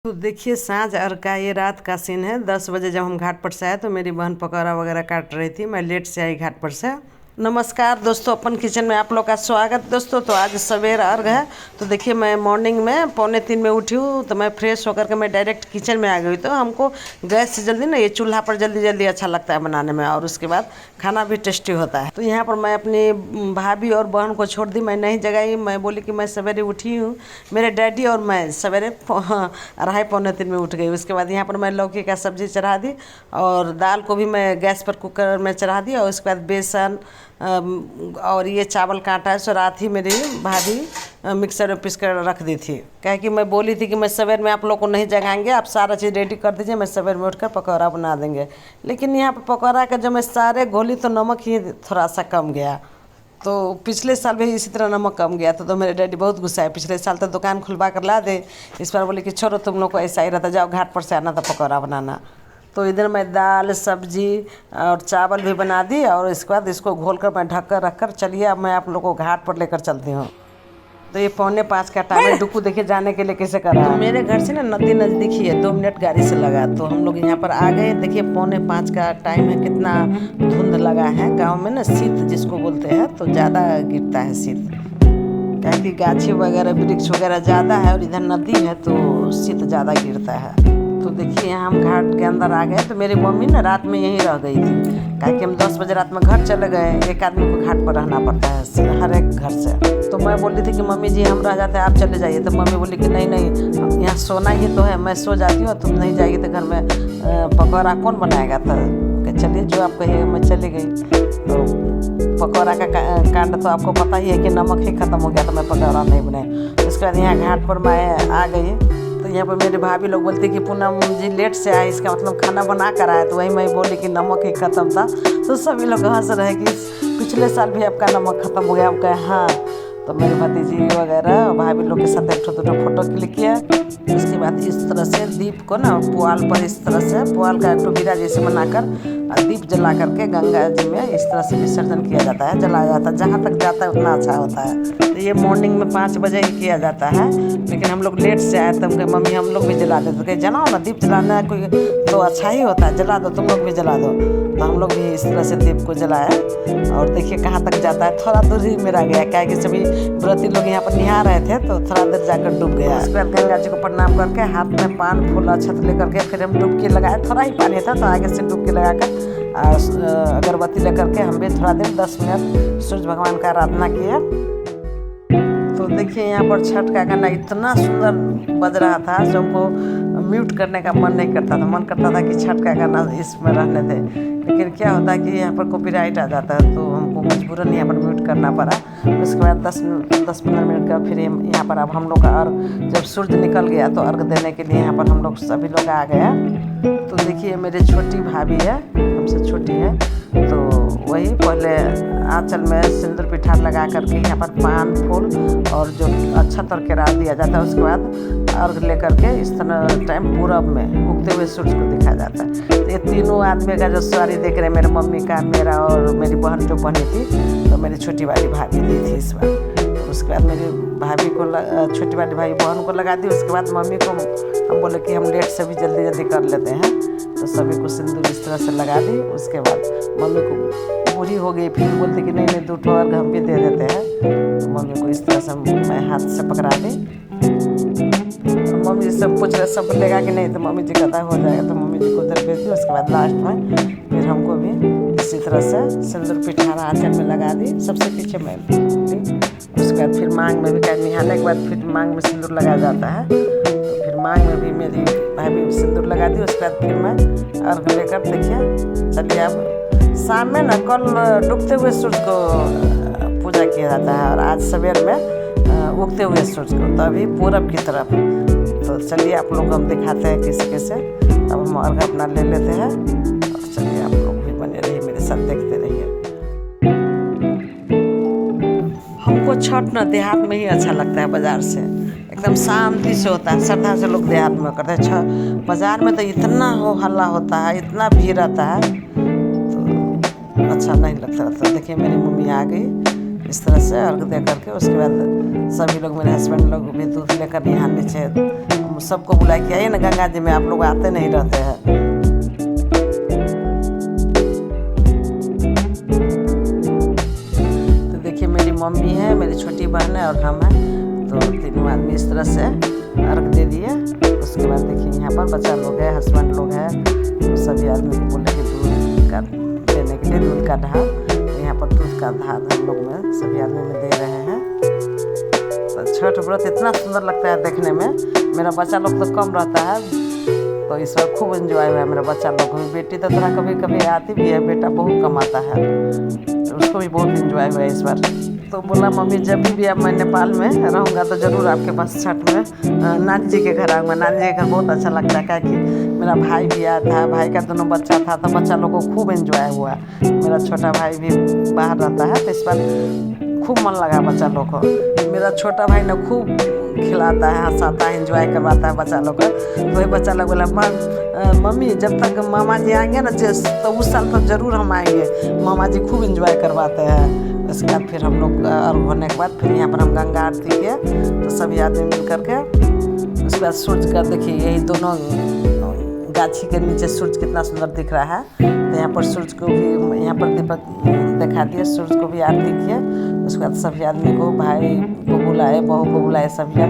तो देखिए साँझ और का ये रात का सीन है। 10 बजे जब हम घाट पर से आए तो मेरी बहन पकौड़ा वगैरह काट रही थी। मैं लेट से आई घाट पर से। नमस्कार दोस्तों, अपन किचन में आप लोग का स्वागत दोस्तों। तो आज सवेरा अर्घ है। तो देखिए मैं मॉर्निंग में 2:45 में उठी हूँ। तो मैं फ्रेश होकर के मैं डायरेक्ट किचन में आ गई। तो हमको गैस से जल्दी ना, ये चूल्हा पर जल्दी जल्दी अच्छा लगता है बनाने में, और उसके बाद खाना भी टेस्टी होता है। तो यहाँ पर मैं अपनी भाभी और बहन को छोड़ दी, मैं नहीं जगाई। मैं बोली कि मैं सवेरे उठी हूँ। मेरे डैडी और मैं सवेरे 2:30-3 में उठ गई। उसके बाद यहाँ पर मैं लौकी का सब्जी चढ़ा दी, और दाल को भी मैं गैस पर कुकर में चढ़ा दी। और उसके बाद बेसन और ये चावल काटा है, सो रात ही मेरी भाभी मिक्सर में पीस कर रख दी थी। कहे कि मैं बोली थी कि मैं सवेर में आप लोग को नहीं जगाएंगे, आप सारा चीज़ रेडी कर दीजिए, मैं सवेर में उठकर पकौड़ा बना देंगे। लेकिन यहाँ पर पकौड़ा का जब मैं सारे घोली तो नमक ही थोड़ा सा कम गया। तो पिछले साल भी इसी तरह नमक कम गया था। तो मेरे डैडी बहुत गुस्सा है। पिछले साल तो दुकान खुलवा कर ला दे, इस बार बोले कि छोड़ो, तुम लोग को ऐसा ही रहता, जाओ घाट पर से आना था पकौड़ा बनाना। तो इधर मैं दाल सब्जी और चावल भी बना दी, और इसके बाद इसको घोल कर मैं ढक कर रख कर, चलिए अब मैं आप लोग को घाट पर लेकर चलती हूँ। तो ये 4:45 का टाइम है। डुक्कू देखिए जाने के लिए कैसे कर रहा है। तो मेरे घर से ना नदी नज़दीक ही है, 2 मिनट गाड़ी से लगा। तो हम लोग यहाँ पर आ गए। देखिए 4:45 का टाइम है, कितना धुंध लगा है। गांव में ना शीत जिसको बोलते हैं, तो ज़्यादा गिरता है शीत, क्या कि गाछी वगैरह वृक्ष वगैरह ज़्यादा है, और इधर नदी है तो शीत ज़्यादा गिरता है। तो देखिए यहाँ हम घाट के अंदर आ गए। तो मेरी मम्मी ना रात में यहीं रह गई थी, क्या कि हम 10 बजे रात में घर चले गए। एक आदमी को घाट पर रहना पड़ता है हर एक घर से। तो मैं बोली थी कि मम्मी जी हम रह जाते हैं, आप चले जाइए। तो मम्मी बोली कि नहीं नहीं, यहाँ सोना ही तो है, मैं सो जाती हूँ, तुम नहीं जाएगी तो घर में पकौड़ा कौन बनाएगा। तो चलिए जो आप कहिए, मैं चली गई। तो पकौड़ा का कांड तो आपको पता ही है कि नमक ही ख़त्म हो गया, तो मैं पकौड़ा नहीं बनाई। उसके बाद यहाँ घाट पर मैं आ गई। तो यहाँ पर मेरे भाभी लोग बोलते कि पूनम जी लेट से आए, इसका मतलब खाना बना कर आए। तो वही मैं बोली कि नमक ही ख़त्म था। तो सभी लोग हंस रहे कि पिछले साल भी आपका नमक ख़त्म हो गया। आप कहे हाँ। तो मेरी भतीजी वगैरह भाभी लोग के साथ एक दो फोटो क्लिक किया। उसके बाद इस तरह से दीप को ना पुआल पर, इस तरह से पुआल का एक टुकीरा जैसे बनाकर दीप जला करके गंगा जी में इस तरह से विसर्जन किया जाता है, जलाया जाता है। जहाँ तक जाता है उतना अच्छा होता है। तो ये मॉर्निंग में 5 बजे ही किया जाता है, लेकिन हम लोग लेट से आए। तो हम कहे मम्मी हम लोग भी जला देते। कहे जलाओ ना, दीप जलाना है कोई तो अच्छा ही होता है, जला दो, तुम लोग भी जला दो। तो हम लोग भी इस तरह से दीप को जलाया। और देखिए कहाँ तक जाता है, थोड़ा दूर ही मेरा गया, क्या कि सभी व्रती लोग यहाँ पर निहार रहे थे, तो थोड़ा देर जाकर डूब गया। उसके बाद गंगा जी को प्रणाम करके हाथ में पान फूल अक्षत लेकर के फिर हम डुबकी लगाए। थोड़ा ही पानी था तो आगे से डुबकी लगाकर अगरबत्ती लेकर के हम भी थोड़ा देर 10 मिनट सूर्य भगवान का आराधना किया। तो देखिए यहाँ पर छठ का गाना इतना सुंदर बज रहा था जो हमको म्यूट करने का मन नहीं करता था। मन करता था कि छठ का गाना इसमें रहने थे, लेकिन क्या होता है कि यहाँ पर कॉपीराइट आ जाता है, तो हमको मजबूरन यहाँ पर म्यूट करना पड़ा। उसके बाद 10-15 मिनट का फिर यहाँ पर अब हम लोग का अर्घ, जब सूर्य निकल गया तो अर्घ देने के लिए यहाँ पर हम लोग सभी लोग आ गया। तो देखिए मेरी छोटी भाभी है, हमसे छोटी है। तो वही पहले आंचल में सिंदूर पिठार लगा करके यहाँ पर पान फूल और जो अच्छा तर केरा दिया जाता है। उसके बाद अर्घ लेकर के इस तरह टाइम पूरब में उगते हुए सूर्य को दिखाया जाता है। तो ये तीनों आदमी का जो साड़ी देख रहे हैं, मेरे मम्मी का, मेरा और मेरी बहन जो बनी थी, तो मेरी छोटी वाली भाभी दी थी इस बार। उसके बाद मेरी भाभी को छोटी वाली भाई बहन को लगा दी। उसके बाद मम्मी को हम बोले कि हम लेट से भी जल्दी जल्दी कर लेते हैं, तो सभी को सिंदूर इस तरह से लगा दी। उसके बाद मम्मी को पूरी हो गई, फिर बोलते कि नहीं नहीं 2 ठो अर्घ हम भी दे देते हैं। तो मम्मी को इस तरह से मैं हाथ से पकड़ा दी। मम्मी सब पूछ रहे सब लेगा कि नहीं, तो मम्मी जी कहता हो जाएगा, तो मम्मी जी को उधर भेज दी। उसके बाद लास्ट में फिर हमको भी इसी तरह से सिंदूर पिठार आंचल में लगा दी, सबसे पीछे मैं दी। उसके बाद फिर मांग में भी नहाने के बाद फिर मांग में सिंदूर लगाया जाता है। तो फिर मांग में भी मेरी भाभी सिंदूर लगा दी। उसके बाद फिर मैं अर्घ लेकर देखिए चलिए अब शाम में ना, कल डूबते हुए सूरज को पूजा किया जाता है, और आज सवेर में उगते हुए सूरज को, तो अभी पूरब की तरफ। तो चलिए आप लोग हम दिखाते हैं कैसे कैसे। अब हम अर्घ अपना ले लेते हैं, और चलिए आप लोग भी बने रहिए मेरे साथ, देखते रहिए। हमको छठ ना देहात में ही अच्छा लगता है, बाजार से एकदम शांति से होता है। श्रद्धा से लोग देहात में करते हैं। बाजार में तो इतना हो हल्ला होता है, इतना भीड़ रहता है, तो अच्छा नहीं लगता रहता। देखिए मेरी मम्मी आ गई, इस तरह से अर्घ दे करके उसके बाद सभी लोग, मेरे हस्बैंड लोग भी दूध लेकर यहाँ नीचे सबको बुला के आइए ना गंगा जी में, आप लोग आते नहीं रहते हैं। तो देखिए मेरी मम्मी है, मेरी छोटी बहन है और हम हैं, तो तीनों आदमी इस तरह से अर्घ दे दिए। उसके बाद देखिए यहाँ पर बच्चा लोग है, हस्बैंड लोग है, तो सभी आदमी को बोले कि दूध का देने के लिए दूध का ढाल, तो यहाँ पर दूध का ढाल हम लोग में सभी आदमी में दे रहे हैं। तो छठ व्रत इतना सुंदर लगता है देखने में। मेरा बच्चा लोग तो कम रहता है, तो इस बार खूब एंजॉय हुआ है मेरा बच्चा लोग को। बेटी तो थोड़ा कभी कभी आती भी है, बेटा बहुत कम आता है, तो उसको भी बहुत एंजॉय हुआ है इस बार। तो बोला मम्मी जब भी अब मैं नेपाल में रहूँगा तो ज़रूर आपके पास छठ में नानी जी के घर आऊँगा। नानी जी के घर बहुत अच्छा लगता है, क्या कि मेरा भाई भी आया था, भाई का दोनों बच्चा था, तो बच्चा लोग को खूब एंजॉय हुआ। मेरा छोटा भाई भी बाहर रहता है, तो इस बार खूब मन लगा बच्चा लोग को। मेरा छोटा भाई ना खूब खिलाता है, हंसाता है, एंजॉय करवाता है बच्चा लोग को। तो वही बच्चा लोग बोला मम्मी जब तक मामा जी आएंगे ना तो उस साल तक जरूर हम आएंगे, मामा जी खूब एंजॉय करवाते हैं। उसके बाद फिर हम लोग अर्घ होने के बाद फिर यहाँ पर हम गंगा आरती किए, तो सभी आदमी मिल करके। उसके बाद सूरज का देखिए यही दोनों गाछी के नीचे सूरज कितना सुंदर दिख रहा है। तो यहाँ पर सूरज को भी यहाँ पर दीपक दिखा दिए, सूरज को भी आरती किए। उसके बाद सभी आदमी को, भाई को बुलाए, बहू को बुलाए सभी।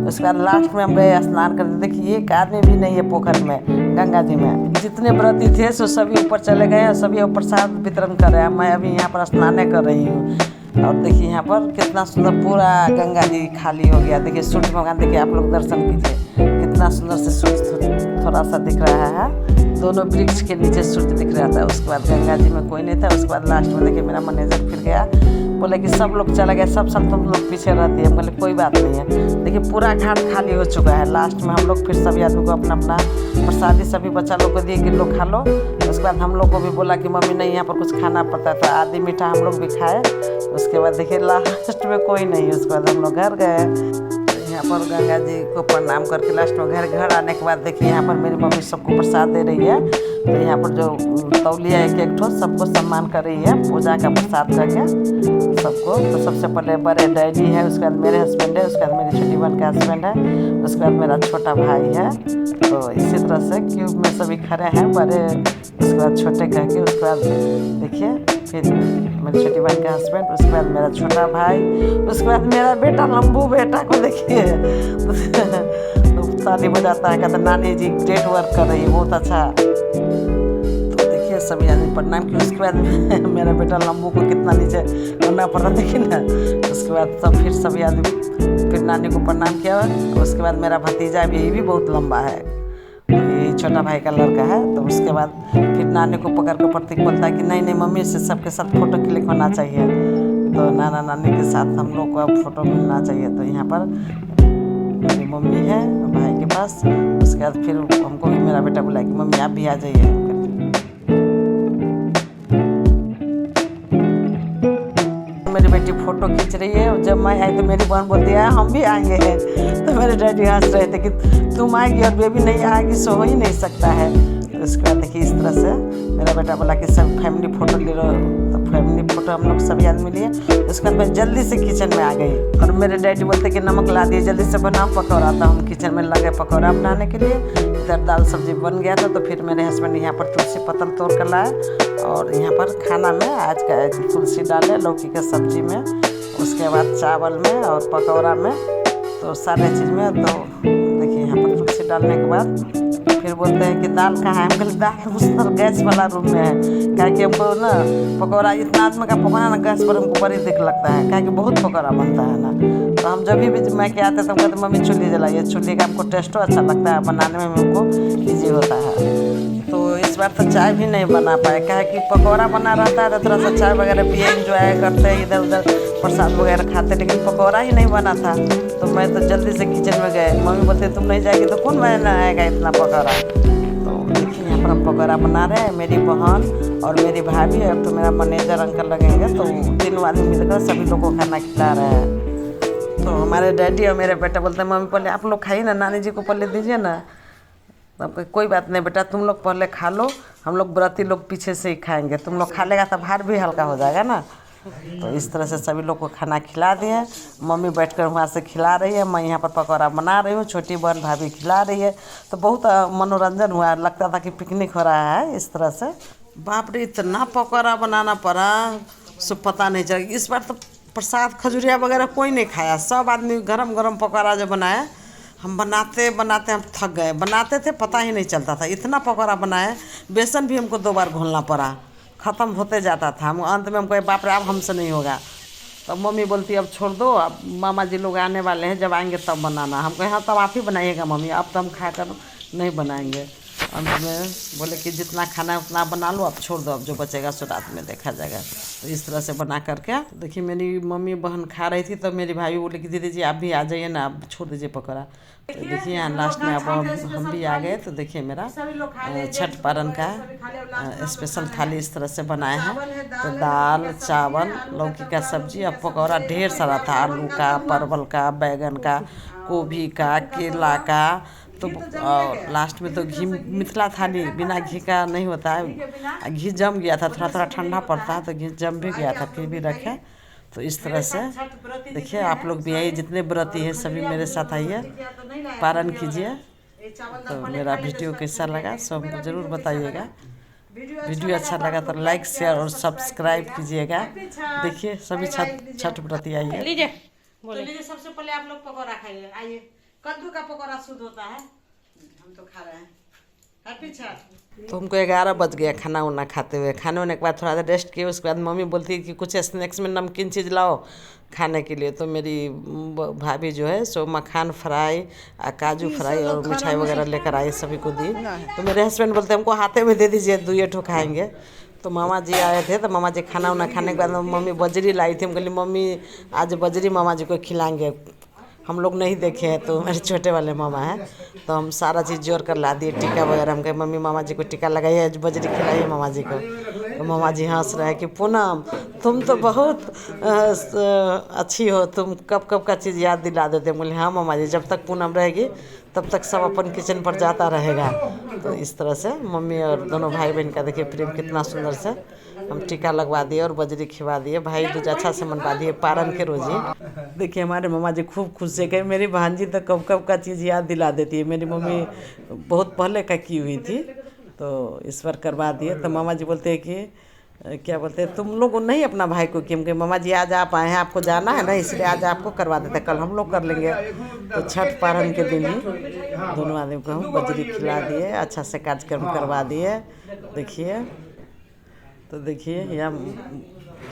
उसके बाद लास्ट में हम गए स्नान करते। देखिए एक आदमी भी नहीं है पोखर में, गंगा जी में। जितने व्रती थे सो सभी ऊपर चले गए, सभी प्रसाद वितरण कर रहे हैं। मैं अभी यहाँ पर स्नान कर रही हूँ। और देखिए यहाँ पर कितना सुंदर पूरा गंगा जी खाली हो गया। देखिए सूरज भगवान, देखिए आप लोग दर्शन कीजिए, कितना सुंदर से सूरज थोड़ा सा दिख रहा है। दोनों वृक्ष के नीचे सूरज दिख रहा था। उसके बाद गंगा जी में कोई नहीं था। उसके बाद लास्ट में देखिए मेरा मैनेजर फिर गया, बोले कि सब लोग चला गया, सब साल तुम लोग पीछे रहती है। बोले कोई बात नहीं है। देखिए पूरा घाट खाली हो चुका है। लास्ट में हम लोग फिर सभी आदमी को अपना अपना प्रसादी सभी बच्चा लोग को दिए कि लोग खा लो। उसके बाद हम लोग को भी बोला कि मम्मी नहीं यहाँ पर कुछ खाना पड़ता था, आदि मीठा हम लोग भी खाए। उसके बाद देखिए लास्ट में कोई नहीं। उसके बाद हम लोग घर गए। यहाँ पर गंगा जी को प्रणाम करके लास्ट में घर आने के बाद देखिए यहाँ पर मेरी मम्मी सबको प्रसाद दे रही है। तो यहाँ पर जो तौलिया एक ठो सबको सम्मान कर रही है, पूजा का प्रसाद करके सबको। तो सबसे पहले बड़े डैडी है, उसके बाद मेरे हस्बैंड है, उसके बाद मेरी छोटी बहन का हस्बैंड है, उसके बाद मेरा छोटा भाई है। तो इसी तरह से क्यूब में सभी खड़े हैं बड़े, उसके बाद छोटे कह के। उसके बाद देखिए फिर मेरी छोटी बहन का हस्बैंड, उसके बाद मेरा छोटा भाई, उसके बाद मेरा बेटा लंबू बेटा को देखिए तो ताली बजाता है, कहता नानी जी ग्रेट वर्क कर रही है, बहुत अच्छा। तो देखिए सभी आदमी प्रणाम किए। उसके बाद मेरा बेटा लंबू को कितना नीचे होना पड़ा देखिए ना। उसके बाद सब फिर सभी आदमी फिर नानी को प्रणाम किया। उसके बाद मेरा भतीजा भी, ये भी बहुत लंबा है, ये छोटा भाई का लड़का है। तो उसके बाद फिर नानी को पकड़ कर प्रतीक बोलता है कि नहीं नहीं मम्मी से सबके साथ फ़ोटो क्लिक होना चाहिए। तो नाना नानी के साथ हम लोग को अब फ़ोटो मिलना चाहिए। तो यहाँ पर मेरी मम्मी है भाई के पास। उसके बाद फिर हमको भी मेरा बेटा बोला कि मम्मी आप भी आ जाइए। मेरी बेटी फ़ोटो खींच रही है। जब मैं आई तो मेरी बहन बोलती है हम भी आएंगे। तो मेरे डैडी हंस रहे थे कि तुम आएगी और बेबी नहीं आएगी सो हो ही नहीं सकता है। तो उसके बाद देखिए इस तरह से मेरा बेटा बोला कि सब फैमिली फ़ोटो ले लो। तो फैमिली फ़ोटो हम लोग सभी आदमी लिए। उसके बाद मैं जल्दी से किचन में आ गई और मेरे डैडी बोलते कि नमक ला दिए, जल्दी से बनाओ पकौड़ा। तो हम किचन में लगे पकौड़ा बनाने के लिए। इधर दाल सब्जी बन गया था। तो फिर मेरे हस्बैंड यहाँ पर तुलसी पत्तल तोड़ कर लाए और यहाँ पर खाना में आज का तुलसी डाले लौकी के सब्जी में, उसके बाद चावल में और पकौड़ा में, तो सारे चीज़ में। तो देखिए यहाँ पर तुलसी डालने के बाद फिर बोलते हैं कि दाल कहाँ है। हम कहते दाल उस तरह गैस वाला रूम में है, क्या कि हमको ना पकौड़ा इतना आदमी का पकौड़ा ना गैस पर हमको बड़ी दिक्कत लगता है, क्या कि बहुत पकौड़ा बनता है ना। तो हम जब भी मैं के आते तो हम कहते मम्मी चूल्ही जलाइए, चूल्ही का हमको टेस्टो अच्छा लगता है, बनाने में हमको ईजी होता है। तो इस बार तो चाय भी नहीं बना पाए, क्या है कि पकौड़ा बना रहता है तो थोड़ा सा चाय वगैरह पिए इंजॉय करते इधर उधर प्रसाद वगैरह खाते, लेकिन पकौड़ा ही नहीं बना था। तो मैं तो जल्दी से किचन में गए। मम्मी बोलते तुम नहीं जाएगी तो कौन बनाएगा इतना पकौड़ा। तो देखिए यहाँ पर हम पकौड़ा बना रहे हैं, मेरी बहन और मेरी भाभी। अब तो मेरा मैनेजर अंकल लगेंगे, तो तीनों आदमी मिलकर सभी लोगों को खाना खिला रहे हैं। तो हमारे डैडी और मेरे बेटा बोलते हैं मम्मी पहले आप लोग खाइए ना, नानी जी को पहले दीजिए ना। तो कोई बात नहीं बेटा, तुम लोग पहले खा लो, हम लोग व्रती लोग पीछे से ही खाएंगे, तुम लोग खा लेगा तो भार भी हल्का हो जाएगा ना। तो इस तरह से सभी लोग को खाना खिला दिए। मम्मी बैठकर वहाँ से खिला रही है, मैं यहाँ पर पकौड़ा बना रही हूँ, छोटी बहन भाभी खिला रही है। तो बहुत मनोरंजन हुआ, लगता था कि पिकनिक हो रहा है इस तरह से। बाप रे, इतना पकौड़ा बनाना पड़ा, सब पता नहीं चला। इस बार तो प्रसाद खजुरिया वगैरह कोई नहीं खाया, सब आदमी गरम गरम पकौड़ा जो बनाया। हम बनाते बनाते हम थक गए, बनाते थे पता ही नहीं चलता था, इतना पकौड़ा बनाए। बेसन भी हमको 2 बार घोलना पड़ा, ख़त्म होते जाता था। हम अंत में हम कहे बाप रे अब हमसे नहीं होगा। तब मम्मी बोलती अब छोड़ दो, अब मामा जी लोग आने वाले हैं, जब आएंगे तब बनाना। हम कहे हाँ तब आप ही बनाइएगा मम्मी, अब तो हम खाकर नहीं बनाएंगे। अंत में बोले कि जितना खाना है उतना बना लो, अब छोड़ दो, अब जो बचेगा सो रात में देखा जाएगा। तो इस तरह से बना करके देखिए मेरी मम्मी बहन खा रही थी, तो मेरी भाई बोले कि दीदी जी आप भी आ जाइए ना, आप छोड़ दीजिए पकौड़ा। तो देखिए यहाँ लास्ट में अब हम भी आ गए। तो देखिए मेरा छठ पारन का स्पेशल थाली इस तरह से बनाए हैं। तो दाल चावल लौकी का सब्जी और पकौड़ा ढेर सारा था, आलू का, परवल का, बैगन का, गोभी का, केला का। तो लास्ट में तो घी, मिथिला थाली बिना घी का नहीं होता है। घी जम गया था, थोड़ा थोड़ा ठंडा पड़ता है तो घी जम भी गया था, फिर भी रखे। तो इस तरह से देखिए आप लोग भी आइए, जितने व्रती हैं सभी मेरे साथ आइए, पारण कीजिए। तो मेरा वीडियो कैसा लगा सब हमको ज़रूर बताइएगा। वीडियो अच्छा लगा तो लाइक शेयर और सब्सक्राइब कीजिएगा। देखिए सभी छठ व्रती आइए। लीजिए सबसे पहले आप लोग पकौड़ा खाइए, आइए। कद्दू का पकौड़ा शुद्ध होता है, हम तो खा रहे हैं। हैप्पी छठ। तो हमको 11 बज गया खाना वाना खाते हुए। खाने होने के बाद थोड़ा देर रेस्ट किए, उसके बाद मम्मी बोलती है कि कुछ स्नैक्स में नमकीन चीज़ लाओ खाने के लिए। तो मेरी भाभी जो है सो मखान फ्राई, काजू फ्राई और मिठाई वगैरह लेकर आई, सभी को दी। तो मेरे हस्बैंड बोलते हमको हाथे में दे दीजिए, 2 ठो खाएंगे। तो मामा जी आए थे, तो मामा जी खाना वाना खाने के बाद मम्मी बजरी लाई थी। हम बोली मम्मी आज बजरी मामा जी को खिलाएंगे, हम लोग नहीं देखे हैं। तो मेरे छोटे वाले मामा हैं, तो हम सारा चीज़ जोड़ कर ला दिए, टीका वगैरह। हम कहे मम्मी मामा जी को टीका लगाइए, बजरी खिलाइए मामा जी को। तो मामा जी हंस रहे हैं कि पूनम तुम तो बहुत अच्छी हो, तुम कब कब का चीज़ याद दिला देते। बोले हाँ मामा जी, जब तक पूनम रहेगी तब तक सब अपन किचन पर जाता रहेगा। तो इस तरह से मम्मी और दोनों भाई बहन का देखिए प्रेम कितना सुंदर से हम टीका लगवा दिए और बजरी खिवा दिए, भाई दूज अच्छा से मनवा दिए पारन के रोज ही। देखिए हमारे मामा जी खूब खुश है, कहे मेरी भांजी तो कब कब का चीज़ याद दिला देती है। मेरी मम्मी बहुत पहले का की हुई थी, तो इस बार करवा दिए। तो मामा जी बोलते हैं कि क्या बोलते हैं तुम लोग नहीं अपना भाई को कि मामा जी आज आप आए हैं, आपको जाना है ना, इसलिए आज आपको करवा देते, कल हम लोग कर लेंगे। तो छठ पारन के दिन ही दोनों आदमी को हम बजरी खिला दिए, अच्छा से कार्यक्रम करवा दिए। देखिए तो देखिए यहाँ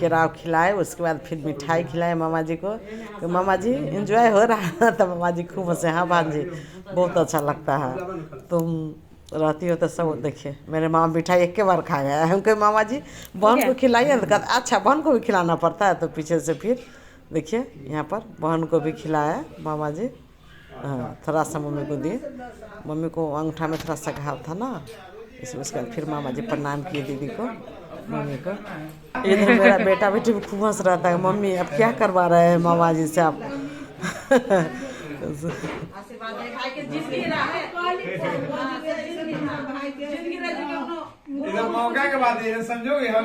केराव खिलाए, उसके बाद फिर मिठाई खिलाए मामा जी को। तो मामा जी एंजॉय हो रहा है। तो मामा जी खूब हंसे, हाँ भांजी बहुत अच्छा लगता है, तुम रहती हो तो सब। देखिए मेरे मामा मिठाई एक के बार खा गया। हम कहे मामा जी बहन को खिलाइए, तो कहते अच्छा बहन को भी खिलाना पड़ता है। तो पीछे से फिर देखिए यहाँ पर बहन को भी खिलाया मामा जी। हाँ थोड़ा सा मम्मी को दिए, मम्मी को अंगूठा में थोड़ा सा घाव था ना, इसलिए उसके बाद फिर मामा जी प्रणाम किए दीदी को, मम्मी को। इधर मेरा बेटा बेटी भी खूब हंस रहा था, मम्मी अब क्या करवा रहे हैं मामा जी से आप। मौका के बाद समझोगे हम